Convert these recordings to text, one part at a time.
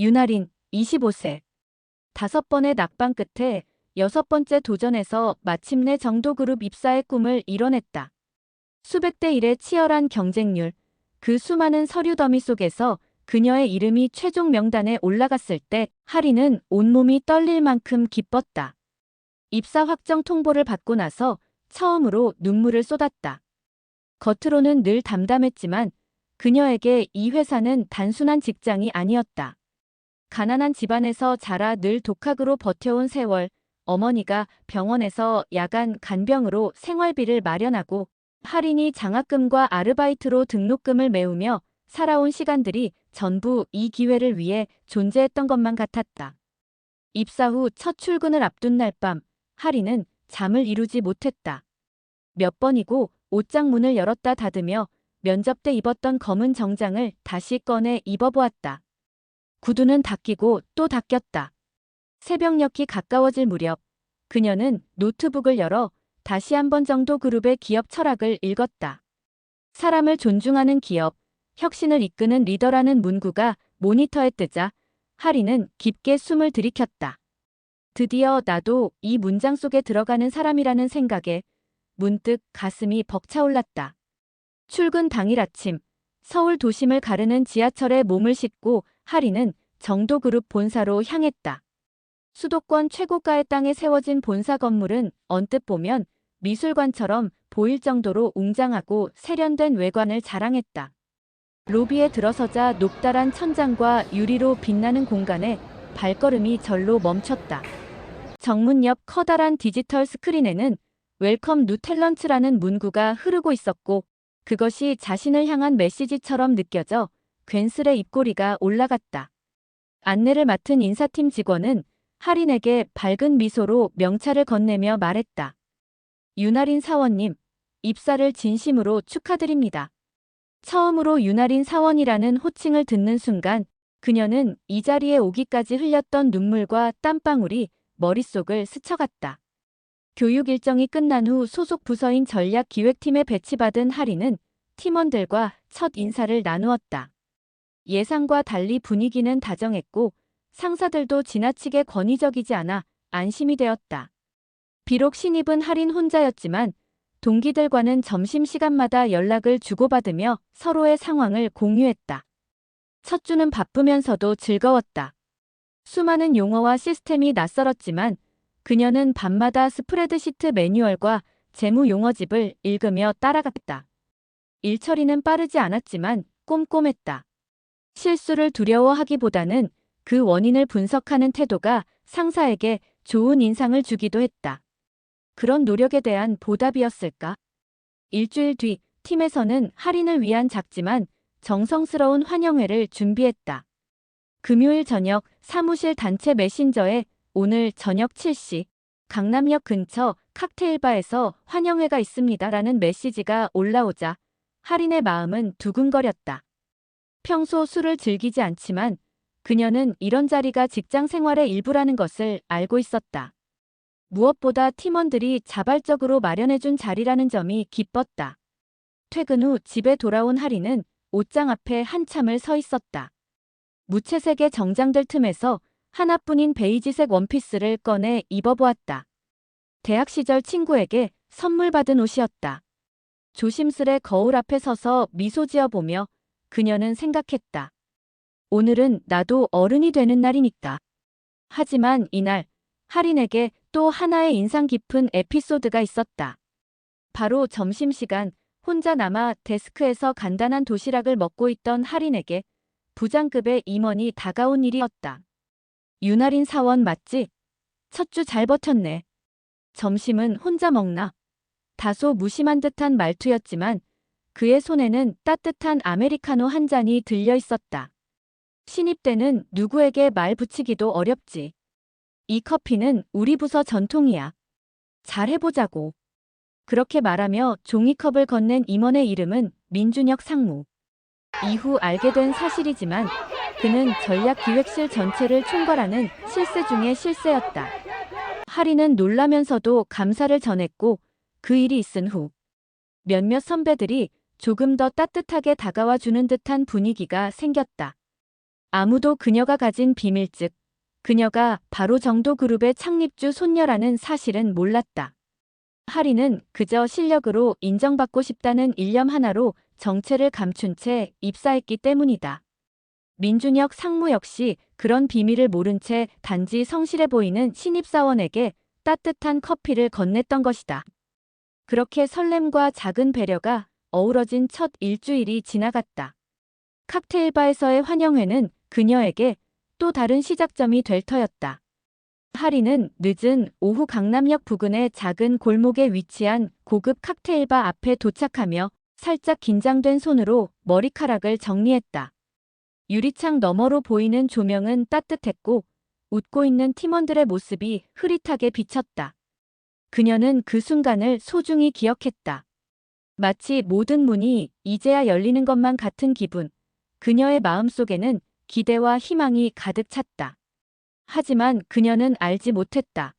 윤아린, 25세. 5번의 낙방 끝에 6번째 도전에서 마침내 정도그룹 입사의 꿈을 이뤄냈다. 수백 대 1의 치열한 경쟁률, 그 수많은 서류 더미 속에서 그녀의 이름이 최종 명단에 올라갔을 때 하리는 온몸이 떨릴 만큼 기뻤다. 입사 확정 통보를 받고 나서 처음으로 눈물을 쏟았다. 겉으로는 늘 담담했지만 그녀에게 이 회사는 단순한 직장이 아니었다. 가난한 집안에서 자라 늘 독학으로 버텨온 세월, 어머니가 병원에서 야간 간병으로 생활비를 마련하고 할인이 장학금과 아르바이트로 등록금을 메우며 살아온 시간들이 전부 이 기회를 위해 존재했던 것만 같았다. 입사 후 첫 출근을 앞둔 날 밤, 할인은 잠을 이루지 못했다. 몇 번이고 옷장 문을 열었다 닫으며 면접 때 입었던 검은 정장을 다시 꺼내 입어보았다. 구두는 닦이고 또 닦였다. 새벽녘이 가까워질 무렵 그녀는 노트북을 열어 다시 한 번 정도 그룹의 기업 철학을 읽었다. 사람을 존중하는 기업, 혁신을 이끄는 리더라는 문구가 모니터에 뜨자 하리는 깊게 숨을 들이켰다. 드디어 나도 이 문장 속에 들어가는 사람이라는 생각에 문득 가슴이 벅차올랐다. 출근 당일 아침, 서울 도심을 가르는 지하철에 몸을 싣고 하리는 정도그룹 본사로 향했다. 수도권 최고가의 땅에 세워진 본사 건물은 언뜻 보면 미술관처럼 보일 정도로 웅장하고 세련된 외관을 자랑했다. 로비에 들어서자 높다란 천장과 유리로 빛나는 공간에 발걸음이 절로 멈췄다. 정문 옆 커다란 디지털 스크린에는 웰컴 뉴 탤런트라는 문구가 흐르고 있었고 그것이 자신을 향한 메시지처럼 느껴져 괜스레 입꼬리가 올라갔다. 안내를 맡은 인사팀 직원은 할인에게 밝은 미소로 명찰을 건네며 말했다. 윤아린 사원님, 입사를 진심으로 축하드립니다. 처음으로 윤아린 사원이라는 호칭을 듣는 순간 그녀는 이 자리에 오기까지 흘렸던 눈물과 땀방울이 머릿속을 스쳐갔다. 교육 일정이 끝난 후 소속 부서인 전략기획팀에 배치받은 하리는 팀원들과 첫 인사를 나누었다. 예상과 달리 분위기는 다정했고 상사들도 지나치게 권위적이지 않아 안심이 되었다. 비록 신입은 할인 혼자였지만 동기들과는 점심시간마다 연락을 주고받으며 서로의 상황을 공유했다. 첫 주는 바쁘면서도 즐거웠다. 수많은 용어와 시스템이 낯설었지만 그녀는 밤마다 스프레드시트 매뉴얼과 재무 용어집을 읽으며 따라갔다. 일 처리는 빠르지 않았지만 꼼꼼했다. 실수를 두려워하기보다는 그 원인을 분석하는 태도가 상사에게 좋은 인상을 주기도 했다. 그런 노력에 대한 보답이었을까? 일주일 뒤 팀에서는 할인을 위한 작지만 정성스러운 환영회를 준비했다. 금요일 저녁 사무실 단체 메신저에 오늘 저녁 7시 강남역 근처 칵테일바에서 환영회가 있습니다라는 메시지가 올라오자 할인의 마음은 두근거렸다. 평소 술을 즐기지 않지만 그녀는 이런 자리가 직장 생활의 일부라는 것을 알고 있었다. 무엇보다 팀원들이 자발적으로 마련해준 자리라는 점이 기뻤다. 퇴근 후 집에 돌아온 할인은 옷장 앞에 한참을 서 있었다. 무채색의 정장들 틈에서 하나뿐인 베이지색 원피스를 꺼내 입어보았다. 대학 시절 친구에게 선물 받은 옷이었다. 조심스레 거울 앞에 서서 미소 지어보며 그녀는 생각했다. 오늘은 나도 어른이 되는 날이니까. 하지만 이날 할인에게 또 하나의 인상 깊은 에피소드가 있었다. 바로 점심시간 혼자 남아 데스크에서 간단한 도시락을 먹고 있던 할인에게 부장급의 임원이 다가온 일이었다. 윤아린 사원 맞지? 첫 주 잘 버텼네. 점심은 혼자 먹나? 다소 무심한 듯한 말투였지만 그의 손에는 따뜻한 아메리카노 한 잔이 들려 있었다. 신입 때는 누구에게 말 붙이기도 어렵지. 이 커피는 우리 부서 전통이야. 잘 해보자고. 그렇게 말하며 종이컵을 건넨 임원의 이름은 민준혁 상무. 이후 알게 된 사실이지만 그는 전략기획실 전체를 총괄하는 실세 중의 실세였다. 할인은 놀라면서도 감사를 전했고 그 일이 있은 후 몇몇 선배들이 조금 더 따뜻하게 다가와 주는 듯한 분위기가 생겼다. 아무도 그녀가 가진 비밀 즉 그녀가 바로 정도그룹의 창립주 손녀라는 사실은 몰랐다. 하리는 그저 실력으로 인정받고 싶다는 일념 하나로 정체를 감춘 채 입사했기 때문이다. 민준혁 상무 역시 그런 비밀을 모른 채 단지 성실해 보이는 신입사원에게 따뜻한 커피를 건넸던 것이다. 그렇게 설렘과 작은 배려가 어우러진 첫 일주일이 지나갔다. 칵테일바에서의 환영회는 그녀에게 또 다른 시작점이 될 터였다. 하리는 늦은 오후 강남역 부근의 작은 골목에 위치한 고급 칵테일바 앞에 도착하며 살짝 긴장된 손으로 머리카락을 정리했다. 유리창 너머로 보이는 조명은 따뜻했고 웃고 있는 팀원들의 모습이 흐릿하게 비쳤다. 그녀는 그 순간을 소중히 기억했다. 마치 모든 문이 이제야 열리는 것만 같은 기분. 그녀의 마음속에는 기대와 희망이 가득 찼다. 하지만 그녀는 알지 못했다.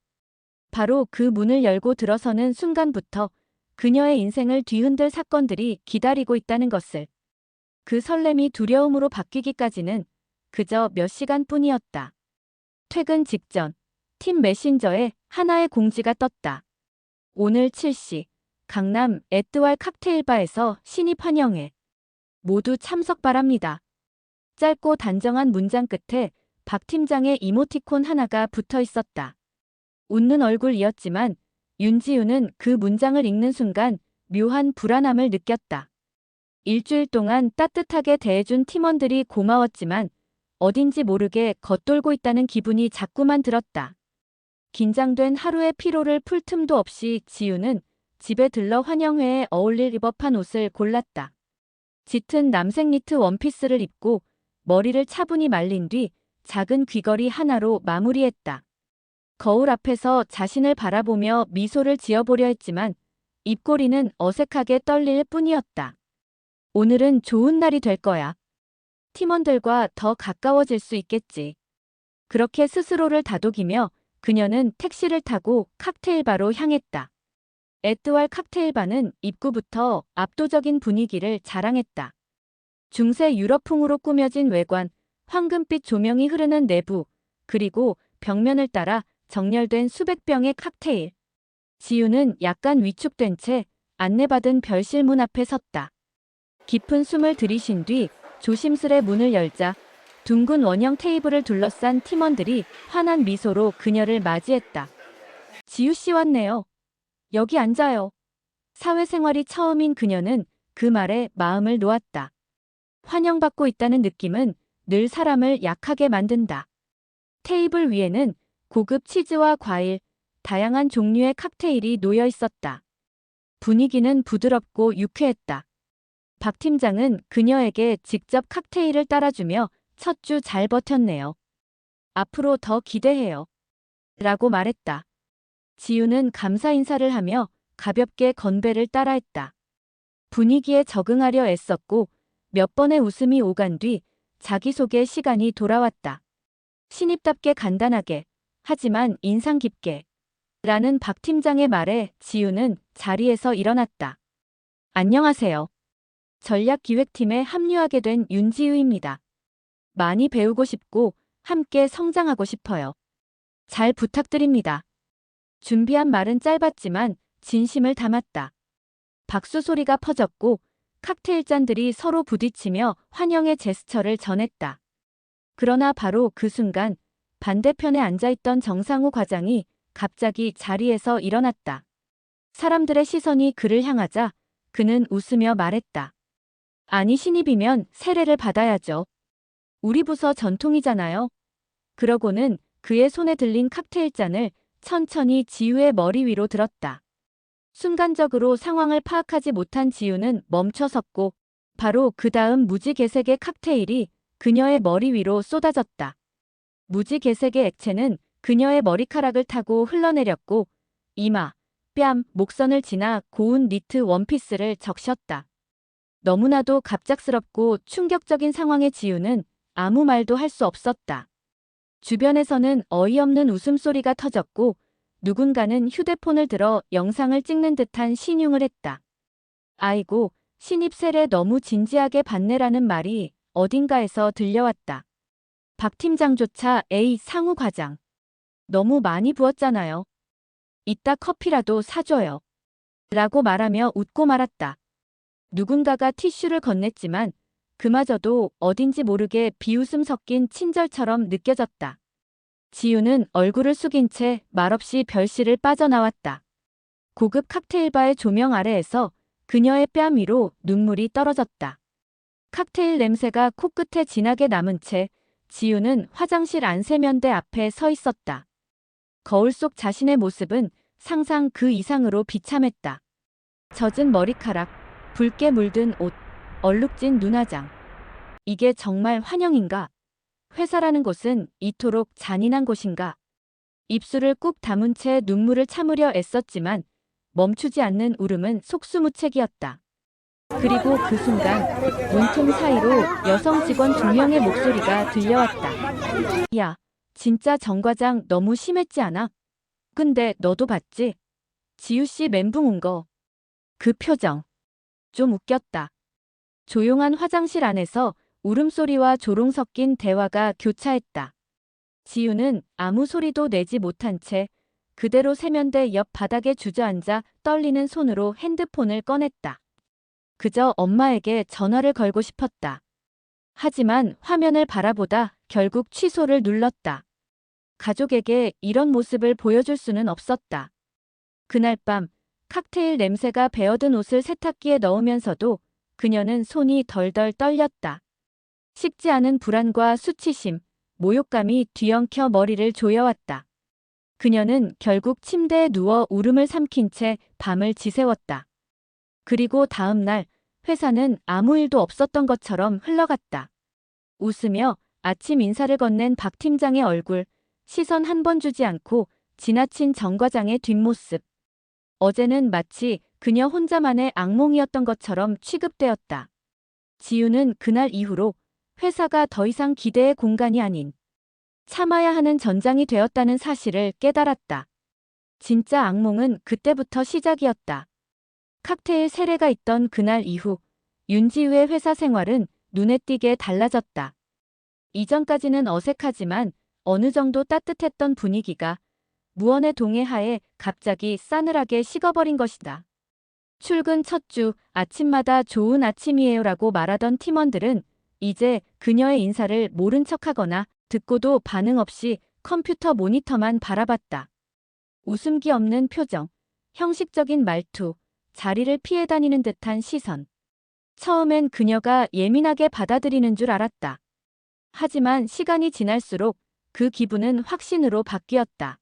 바로 그 문을 열고 들어서는 순간부터 그녀의 인생을 뒤흔들 사건들이 기다리고 있다는 것을. 그 설렘이 두려움으로 바뀌기까지는 그저 몇 시간뿐이었다. 퇴근 직전 팀 메신저에 하나의 공지가 떴다. 오늘 7시 강남 에뜨왈 칵테일바에서 신입 환영회. 모두 참석 바랍니다. 짧고 단정한 문장 끝에 박 팀장의 이모티콘 하나가 붙어 있었다. 웃는 얼굴이었지만 윤지우는 그 문장을 읽는 순간 묘한 불안함을 느꼈다. 일주일 동안 따뜻하게 대해준 팀원들이 고마웠지만 어딘지 모르게 겉돌고 있다는 기분이 자꾸만 들었다. 긴장된 하루의 피로를 풀 틈도 없이 지우는 집에 들러 환영회에 어울릴 법한 옷을 골랐다. 짙은 남색 니트 원피스를 입고 머리를 차분히 말린 뒤 작은 귀걸이 하나로 마무리했다. 거울 앞에서 자신을 바라보며 미소를 지어보려 했지만 입꼬리는 어색하게 떨릴 뿐이었다. 오늘은 좋은 날이 될 거야. 팀원들과 더 가까워질 수 있겠지. 그렇게 스스로를 다독이며 그녀는 택시를 타고 칵테일바로 향했다. 에뜨왈 칵테일바는 입구부터 압도적인 분위기를 자랑했다. 중세 유럽풍으로 꾸며진 외관, 황금빛 조명이 흐르는 내부, 그리고 벽면을 따라 정렬된 수백 병의 칵테일. 지우는 약간 위축된 채 안내받은 별실문 앞에 섰다. 깊은 숨을 들이쉰 뒤 조심스레 문을 열자 둥근 원형 테이블을 둘러싼 팀원들이 환한 미소로 그녀를 맞이했다. 지우 씨 왔네요. 여기 앉아요. 사회생활이 처음인 그녀는 그 말에 마음을 놓았다. 환영받고 있다는 느낌은 늘 사람을 약하게 만든다. 테이블 위에는 고급 치즈와 과일, 다양한 종류의 칵테일이 놓여 있었다. 분위기는 부드럽고 유쾌했다. 박 팀장은 그녀에게 직접 칵테일을 따라주며 첫 주 잘 버텼네요. 앞으로 더 기대해요. 라고 말했다. 지우는 감사 인사를 하며 가볍게 건배를 따라했다. 분위기에 적응하려 애썼고 몇 번의 웃음이 오간 뒤 자기소개 시간이 돌아왔다. 신입답게 간단하게, 하지만 인상 깊게. 라는 박 팀장의 말에 지우는 자리에서 일어났다. 안녕하세요. 전략기획팀에 합류하게 된 윤지우입니다. 많이 배우고 싶고 함께 성장하고 싶어요. 잘 부탁드립니다. 준비한 말은 짧았지만 진심을 담았다. 박수 소리가 퍼졌고 칵테일 잔들이 서로 부딪히며 환영의 제스처를 전했다. 그러나 바로 그 순간 반대편에 앉아있던 정상우 과장이 갑자기 자리에서 일어났다. 사람들의 시선이 그를 향하자 그는 웃으며 말했다. 아니 신입이면 세례를 받아야죠. 우리 부서 전통이잖아요. 그러고는 그의 손에 들린 칵테일 잔을 천천히 지우의 머리 위로 들었다. 순간적으로 상황을 파악하지 못한 지우는 멈춰섰고 바로 그 다음 무지개색의 칵테일이 그녀의 머리 위로 쏟아졌다. 무지개색의 액체는 그녀의 머리카락을 타고 흘러내렸고 이마, 뺨, 목선을 지나 고운 니트 원피스를 적셨다. 너무나도 갑작스럽고 충격적인 상황에 지우는 아무 말도 할 수 없었다. 주변에서는 어이없는 웃음소리가 터졌고 누군가는 휴대폰을 들어 영상을 찍는 듯한 신용을 했다. 아이고, 신입 세례 너무 진지하게 받네라는 말이 어딘가에서 들려왔다. 박 팀장조차 에이 상우 과장. 너무 많이 부었잖아요. 이따 커피라도 사줘요. 라고 말하며 웃고 말았다. 누군가가 티슈를 건넸지만 그마저도 어딘지 모르게 비웃음 섞인 친절처럼 느껴졌다. 지우는 얼굴을 숙인 채 말없이 별실을 빠져나왔다. 고급 칵테일바의 조명 아래에서 그녀의 뺨 위로 눈물이 떨어졌다. 칵테일 냄새가 코끝에 진하게 남은 채 지우는 화장실 안세면대 앞에 서 있었다. 거울 속 자신의 모습은 상상 그 이상으로 비참했다. 젖은 머리카락, 붉게 물든 옷, 얼룩진 눈화장. 이게 정말 환영인가? 회사라는 곳은 이토록 잔인한 곳인가? 입술을 꾹 다문 채 눈물을 참으려 애썼지만 멈추지 않는 울음은 속수무책이었다. 그리고 그 순간 문틈 사이로 여성 직원 2명의 목소리가 들려왔다. 야, 진짜 정 과장 너무 심했지 않아? 근데 너도 봤지? 지우 씨 멘붕 온 거. 그 표정. 좀 웃겼다. 조용한 화장실 안에서 울음소리와 조롱 섞인 대화가 교차했다. 지우는 아무 소리도 내지 못한 채 그대로 세면대 옆 바닥에 주저앉아 떨리는 손으로 핸드폰을 꺼냈다. 그저 엄마에게 전화를 걸고 싶었다. 하지만 화면을 바라보다 결국 취소를 눌렀다. 가족에게 이런 모습을 보여줄 수는 없었다. 그날 밤 칵테일 냄새가 배어든 옷을 세탁기에 넣으면서도 그녀는 손이 덜덜 떨렸다. 식지 않은 불안과 수치심, 모욕감이 뒤엉켜 머리를 조여왔다. 그녀는 결국 침대에 누워 울음을 삼킨 채 밤을 지새웠다. 그리고 다음 날 회사는 아무 일도 없었던 것처럼 흘러갔다. 웃으며 아침 인사를 건넨 박 팀장의 얼굴, 시선 한 번 주지 않고 지나친 정 과장의 뒷모습. 어제는 마치 그녀 혼자만의 악몽이었던 것처럼 취급되었다. 지우는 그날 이후로 회사가 더 이상 기대의 공간이 아닌 참아야 하는 전장이 되었다는 사실을 깨달았다. 진짜 악몽은 그때부터 시작이었다. 칵테일 세례가 있던 그날 이후 윤지우의 회사 생활은 눈에 띄게 달라졌다. 이전까지는 어색하지만 어느 정도 따뜻했던 분위기가 무언의 동해하에 갑자기 싸늘하게 식어버린 것이다. 출근 첫 주 아침마다 좋은 아침이에요라고 말하던 팀원들은 이제 그녀의 인사를 모른 척하거나 듣고도 반응 없이 컴퓨터 모니터만 바라봤다. 웃음기 없는 표정, 형식적인 말투, 자리를 피해 다니는 듯한 시선. 처음엔 그녀가 예민하게 받아들이는 줄 알았다. 하지만 시간이 지날수록 그 기분은 확신으로 바뀌었다.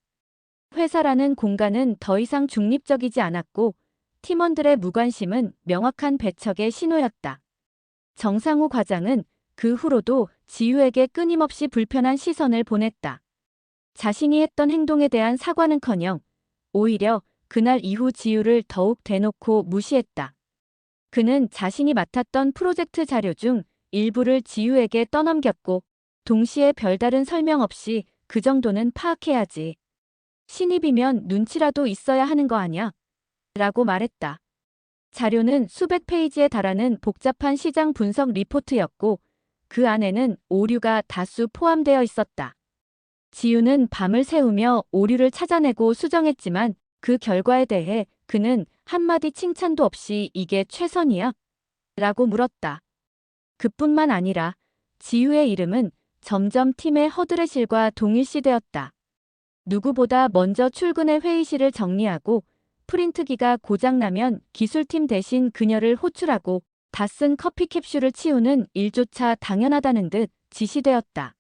회사라는 공간은 더 이상 중립적이지 않았고 팀원들의 무관심은 명확한 배척의 신호였다. 정상우 과장은 그 후로도 지우에게 끊임없이 불편한 시선을 보냈다. 자신이 했던 행동에 대한 사과는커녕 오히려 그날 이후 지우를 더욱 대놓고 무시했다. 그는 자신이 맡았던 프로젝트 자료 중 일부를 지우에게 떠넘겼고 동시에 별다른 설명 없이 그 정도는 파악해야지. 신입이면 눈치라도 있어야 하는 거 아냐? 라고 말했다. 자료는 수백 페이지에 달하는 복잡한 시장 분석 리포트였고 그 안에는 오류가 다수 포함되어 있었다. 지우는 밤을 새우며 오류를 찾아내고 수정했지만 그 결과에 대해 그는 한마디 칭찬도 없이 이게 최선이야? 라고 물었다. 그뿐만 아니라 지우의 이름은 점점 팀의 허드렛일과 동일시되었다. 누구보다 먼저 출근해 회의실을 정리하고 프린트기가 고장나면 기술팀 대신 그녀를 호출하고 다 쓴 커피 캡슐을 치우는 일조차 당연하다는 듯 지시되었다.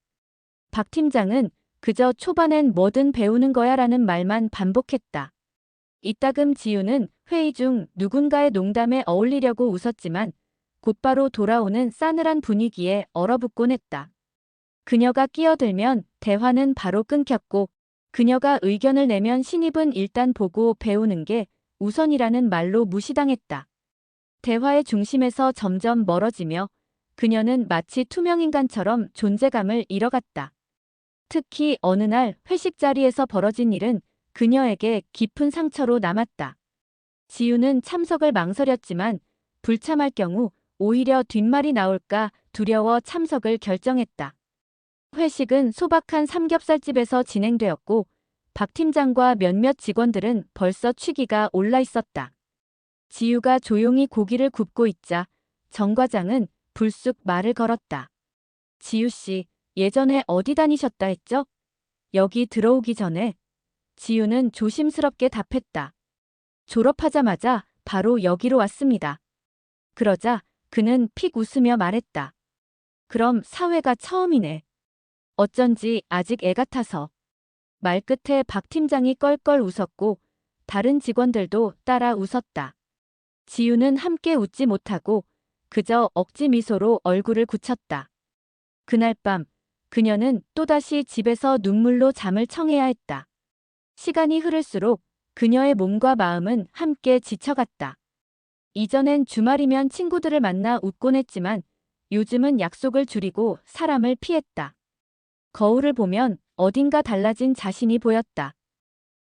박 팀장은 그저 초반엔 뭐든 배우는 거야 라는 말만 반복했다. 이따금 지우는 회의 중 누군가의 농담에 어울리려고 웃었지만 곧바로 돌아오는 싸늘한 분위기에 얼어붙곤 했다. 그녀가 끼어들면 대화는 바로 끊겼고 그녀가 의견을 내면 신입은 일단 보고 배우는 게 우선이라는 말로 무시당했다. 대화의 중심에서 점점 멀어지며 그녀는 마치 투명인간처럼 존재감을 잃어갔다. 특히 어느 날 회식 자리에서 벌어진 일은 그녀에게 깊은 상처로 남았다. 지우는 참석을 망설였지만 불참할 경우 오히려 뒷말이 나올까 두려워 참석을 결정했다. 회식은 소박한 삼겹살집에서 진행되었고 박 팀장과 몇몇 직원들은 벌써 취기가 올라 있었다. 지유가 조용히 고기를 굽고 있자 정 과장은 불쑥 말을 걸었다. 지유 씨, 예전에 어디 다니셨다 했죠? 여기 들어오기 전에. 지유는 조심스럽게 답했다. 졸업하자마자 바로 여기로 왔습니다. 그러자 그는 픽 웃으며 말했다. 그럼 사회가 처음이네. 어쩐지 아직 애 같아서. 말끝에 박 팀장이 껄껄 웃었고 다른 직원들도 따라 웃었다. 지유는 함께 웃지 못하고 그저 억지 미소로 얼굴을 굳혔다. 그날 밤 그녀는 또다시 집에서 눈물로 잠을 청해야 했다. 시간이 흐를수록 그녀의 몸과 마음은 함께 지쳐갔다. 이전엔 주말이면 친구들을 만나 웃곤 했지만 요즘은 약속을 줄이고 사람을 피했다. 거울을 보면 어딘가 달라진 자신이 보였다.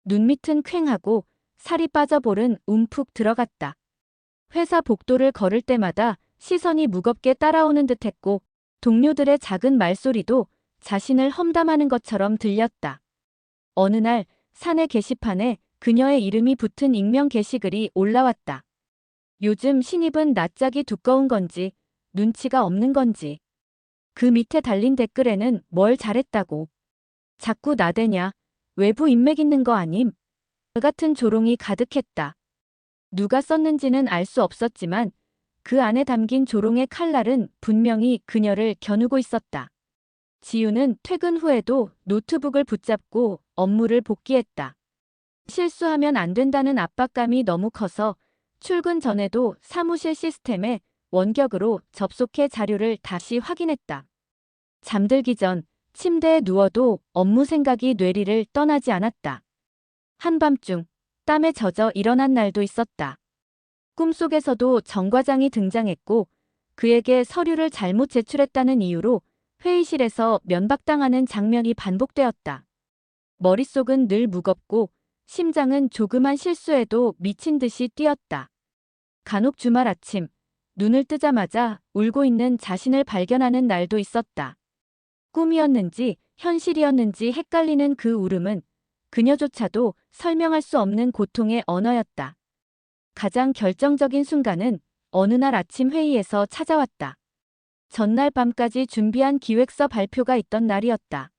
눈밑은 퀭하고 살이 빠져볼은 움푹 들어갔다. 회사 복도를 걸을 때마다 시선이 무겁게 따라오는 듯했고 동료들의 작은 말소리도 자신을 험담하는 것처럼 들렸다. 어느 날 사내 게시판에 그녀의 이름이 붙은 익명 게시글이 올라왔다. 요즘 신입은 낯짝이 두꺼운 건지 눈치가 없는 건지. 그 밑에 달린 댓글에는 뭘 잘했다고. 자꾸 나대냐. 외부 인맥 있는 거 아님. 같은 조롱이 가득했다. 누가 썼는지는 알 수 없었지만 그 안에 담긴 조롱의 칼날은 분명히 그녀를 겨누고 있었다. 지유는 퇴근 후에도 노트북을 붙잡고 업무를 복귀했다. 실수하면 안 된다는 압박감이 너무 커서 출근 전에도 사무실 시스템에 원격으로 접속해 자료를 다시 확인했다. 잠들기 전 침대에 누워도 업무 생각이 뇌리를 떠나지 않았다. 한밤중 땀에 젖어 일어난 날도 있었다. 꿈속에서도 정 과장이 등장했고 그에게 서류를 잘못 제출했다는 이유로 회의실에서 면박당하는 장면이 반복되었다. 머릿속은 늘 무겁고 심장은 조그만 실수에도 미친 듯이 뛰었다. 간혹 주말 아침 눈을 뜨자마자 울고 있는 자신을 발견하는 날도 있었다. 꿈이었는지 현실이었는지 헷갈리는 그 울음은 그녀조차도 설명할 수 없는 고통의 언어였다. 가장 결정적인 순간은 어느 날 아침 회의에서 찾아왔다. 전날 밤까지 준비한 기획서 발표가 있던 날이었다.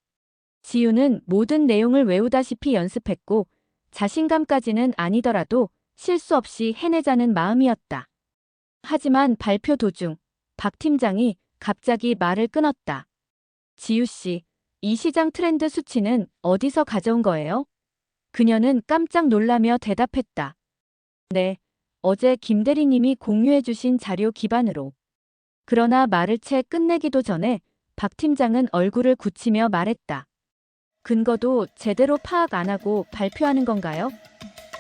지유는 모든 내용을 외우다시피 연습했고 자신감까지는 아니더라도 실수 없이 해내자는 마음이었다. 하지만 발표 도중 박 팀장이 갑자기 말을 끊었다. 지유 씨, 이 시장 트렌드 수치는 어디서 가져온 거예요? 그녀는 깜짝 놀라며 대답했다. 네, 어제 김 대리님이 공유해 주신 자료 기반으로. 그러나 말을 채 끝내기도 전에 박 팀장은 얼굴을 굳히며 말했다. 근거도 제대로 파악 안 하고 발표하는 건가요?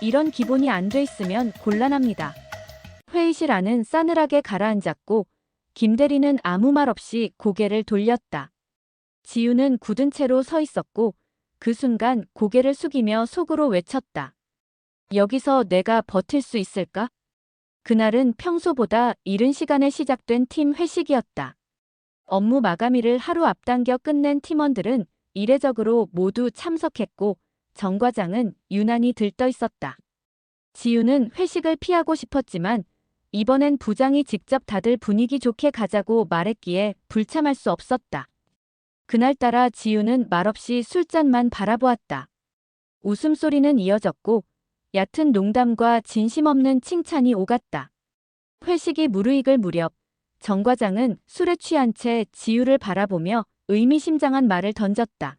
이런 기본이 안 돼 있으면 곤란합니다. 회의실 안은 싸늘하게 가라앉았고 김 대리는 아무 말 없이 고개를 돌렸다. 지유는 굳은 채로 서 있었고 그 순간 고개를 숙이며 속으로 외쳤다. 여기서 내가 버틸 수 있을까? 그날은 평소보다 이른 시간에 시작된 팀 회식이었다. 업무 마감일을 하루 앞당겨 끝낸 팀원들은 이례적으로 모두 참석했고 정 과장은 유난히 들떠 있었다. 지유는 회식을 피하고 싶었지만 이번엔 부장이 직접 다들 분위기 좋게 가자고 말했기에 불참할 수 없었다. 그날따라 지유는 말없이 술잔만 바라보았다. 웃음소리는 이어졌고 얕은 농담과 진심 없는 칭찬이 오갔다. 회식이 무르익을 무렵 정 과장은 술에 취한 채 지유를 바라보며 의미심장한 말을 던졌다.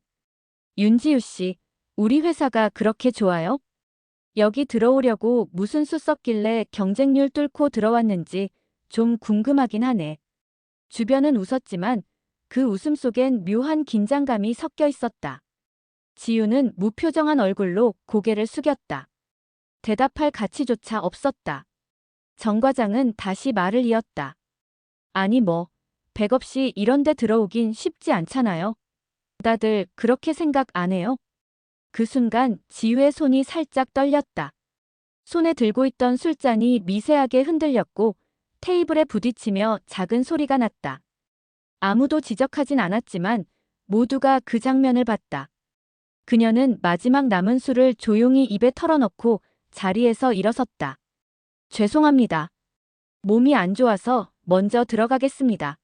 윤지유 씨, 우리 회사가 그렇게 좋아요? 여기 들어오려고 무슨 수 썼길래 경쟁률 뚫고 들어왔는지 좀 궁금하긴 하네. 주변은 웃었지만 그 웃음 속엔 묘한 긴장감이 섞여 있었다. 지유는 무표정한 얼굴로 고개를 숙였다. 대답할 가치조차 없었다. 정 과장은 다시 말을 이었다. 아니 뭐, 백 없이 이런 데 들어오긴 쉽지 않잖아요. 다들 그렇게 생각 안 해요? 그 순간 지유의 손이 살짝 떨렸다. 손에 들고 있던 술잔이 미세하게 흔들렸고 테이블에 부딪히며 작은 소리가 났다. 아무도 지적하진 않았지만 모두가 그 장면을 봤다. 그녀는 마지막 남은 술을 조용히 입에 털어넣고 자리에서 일어섰다. 죄송합니다. 몸이 안 좋아서 먼저 들어가겠습니다.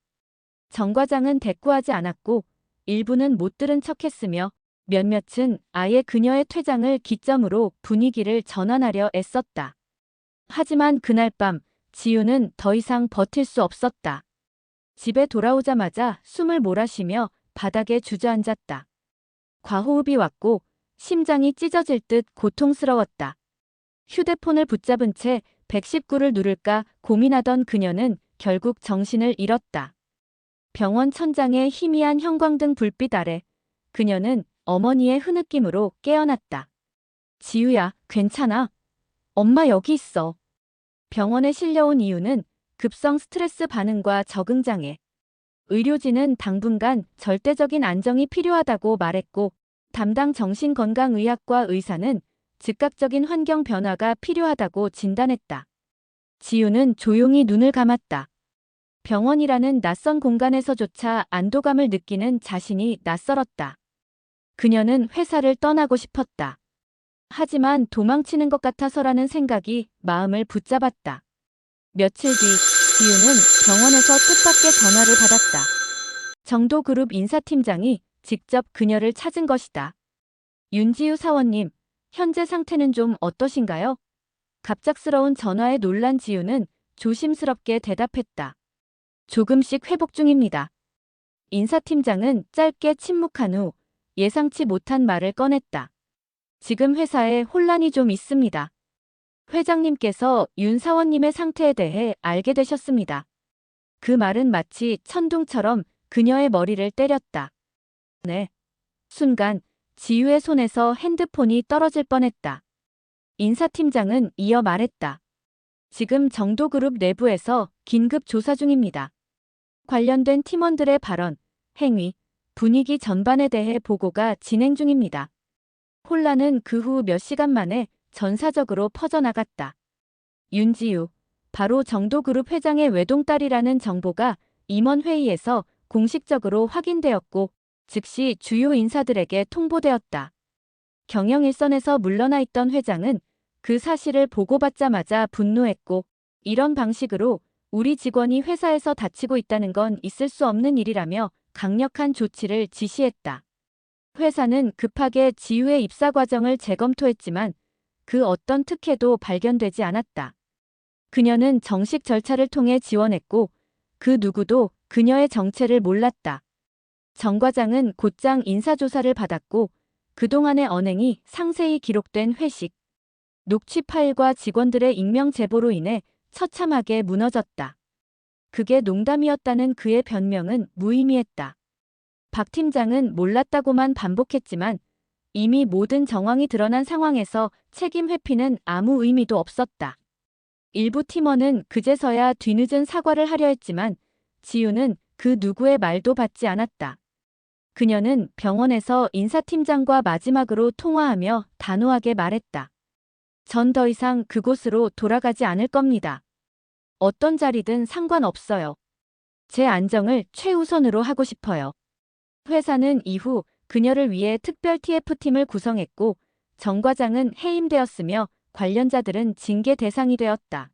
정 과장은 대꾸하지 않았고 일부는 못 들은 척했으며 몇몇은 아예 그녀의 퇴장을 기점으로 분위기를 전환하려 애썼다. 하지만 그날 밤 지우는 더 이상 버틸 수 없었다. 집에 돌아오자마자 숨을 몰아쉬며 바닥에 주저앉았다. 과호흡이 왔고 심장이 찢어질 듯 고통스러웠다. 휴대폰을 붙잡은 채 119를 누를까 고민하던 그녀는 결국 정신을 잃었다. 병원 천장의 희미한 형광등 불빛 아래 그녀는 어머니의 흐느낌으로 깨어났다. 지우야, 괜찮아. 엄마 여기 있어. 병원에 실려온 이유는 급성 스트레스 반응과 적응장애. 의료진은 당분간 절대적인 안정이 필요하다고 말했고 담당 정신건강의학과 의사는 즉각적인 환경 변화가 필요하다고 진단했다. 지우는 조용히 눈을 감았다. 병원이라는 낯선 공간에서조차 안도감을 느끼는 자신이 낯설었다. 그녀는 회사를 떠나고 싶었다. 하지만 도망치는 것 같아서라는 생각이 마음을 붙잡았다. 며칠 뒤 지우는 병원에서 뜻밖의 전화를 받았다. 정도그룹 인사팀장이 직접 그녀를 찾은 것이다. 윤지우 사원님, 현재 상태는 좀 어떠신가요? 갑작스러운 전화에 놀란 지우는 조심스럽게 대답했다. 조금씩 회복 중입니다. 인사팀장은 짧게 침묵한 후 예상치 못한 말을 꺼냈다. 지금 회사에 혼란이 좀 있습니다. 회장님께서 윤 사원님의 상태에 대해 알게 되셨습니다. 그 말은 마치 천둥처럼 그녀의 머리를 때렸다. 네. 순간 지우의 손에서 핸드폰이 떨어질 뻔했다. 인사팀장은 이어 말했다. 지금 정도그룹 내부에서 긴급 조사 중입니다. 관련된 팀원들의 발언, 행위, 분위기 전반에 대해 보고가 진행 중입니다. 혼란은 그 후 몇 시간 만에 전사적으로 퍼져나갔다. 윤지우, 바로 정도그룹 회장의 외동딸이라는 정보가 임원회의에서 공식적으로 확인되었고 즉시 주요 인사들에게 통보되었다. 경영 일선에서 물러나 있던 회장은 그 사실을 보고받자마자 분노했고 이런 방식으로 우리 직원이 회사에서 다치고 있다는 건 있을 수 없는 일이라며 강력한 조치를 지시했다. 회사는 급하게 지우의 입사 과정을 재검토했지만 그 어떤 특혜도 발견되지 않았다. 그녀는 정식 절차를 통해 지원했고 그 누구도 그녀의 정체를 몰랐다. 정 과장은 곧장 인사조사를 받았고 그동안의 언행이 상세히 기록된 회식, 녹취 파일과 직원들의 익명 제보로 인해 처참하게 무너졌다. 그게 농담이었다는 그의 변명은 무의미했다. 박 팀장은 몰랐다고만 반복했지만 이미 모든 정황이 드러난 상황에서 책임 회피는 아무 의미도 없었다. 일부 팀원은 그제서야 뒤늦은 사과를 하려 했지만 지우는 그 누구의 말도 받지 않았다. 그녀는 병원에서 인사팀장과 마지막으로 통화하며 단호하게 말했다. 전 더 이상 그곳으로 돌아가지 않을 겁니다. 어떤 자리든 상관없어요. 제 안정을 최우선으로 하고 싶어요. 회사는 이후 그녀를 위해 특별 TF팀을 구성했고 정 과장은 해임되었으며 관련자들은 징계 대상이 되었다.